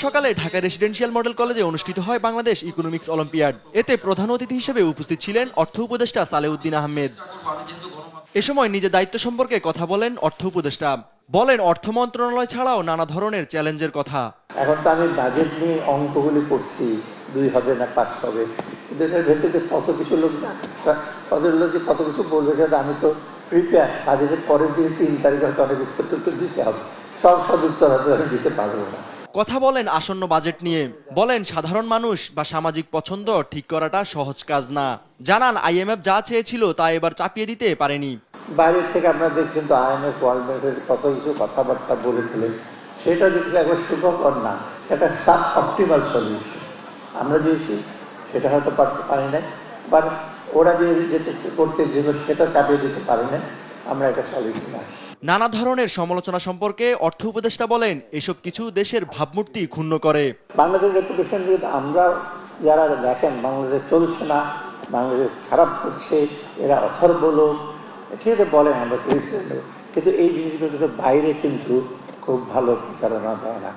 সকালে Dhaka residential model কলেজে অনুষ্ঠিত হয় বাংলাদেশ ইকোনমিক্স অলিম্পিয়াড। এতে প্রধান অতিথি হিসেবে উপস্থিত ছিলেন অর্থ উপদেষ্টা সালেউদ্দিন আহমেদ। এ সময় নিজের দায়িত্ব সম্পর্কে কথা বলেন অর্থ উপদেষ্টা। বলেন অর্থ মন্ত্রণালয় ছাড়াও নানা ধরনের চ্যালেঞ্জের কথা। এখন তো আমি বাজেট নিয়ে অঙ্কগুলি করছি, 2 হবে না 5 হবে, কিন্তু এটার ভেতরে কত কিছু লোক না, কত লোক যে কত কিছু বলবে সেটা আমি তো প্রিপেয়ার। বাজেটের পরের দিকে 3 তারিখ হয়তো অনেক উত্তর দিতে হবে, সব উত্তর হয়তো আমি দিতে পারবো না। কথা বলেন আসন্ন বাজেট নিয়ে। বলেন সাধারণ মানুষ বা সামাজিক পছন্দ ঠিক করাটা সহজ কাজ না। জানান IMF যা চেয়েছিল তা এবার চাপিয়ে দিতে পারেনি। বাইরের থেকে আপনারা দেখছেন তো IMF ওয়ার্ল্ড ব্যাংকের কত কিছু কথাবার্তা বলে ফেলে, সেটা যদি একবার সুখকর না, সেটা সাব অপটিমাল সলিউশন আমরা দিয়েছি, সেটা হয়তো পারি না, বা ওরা যে যেটা করতে দিল সেটা চাপিয়ে দিতে পারে না, আমরা একটা সলিউশন আসি। নানা ধরনের সমালোচনা সম্পর্কে অর্থ উপদেষ্টা বলেন এসব কিছু দেশের ভাবমূর্তি ক্ষুণ্ণ করে। বাংলাদেশের রেপুটেশন যদি আমরা যারা দেখেন বাংলাদেশ চলছে না, বাংলাদেশ খারাপ করছে, এরা অথর্ব লোক, ঠিক আছে বলেন, আমরা করেছি, কিন্তু এই জিনিসগুলো কিন্তু বাইরে কিন্তু খুব ভালো প্রচারণা দেয় না।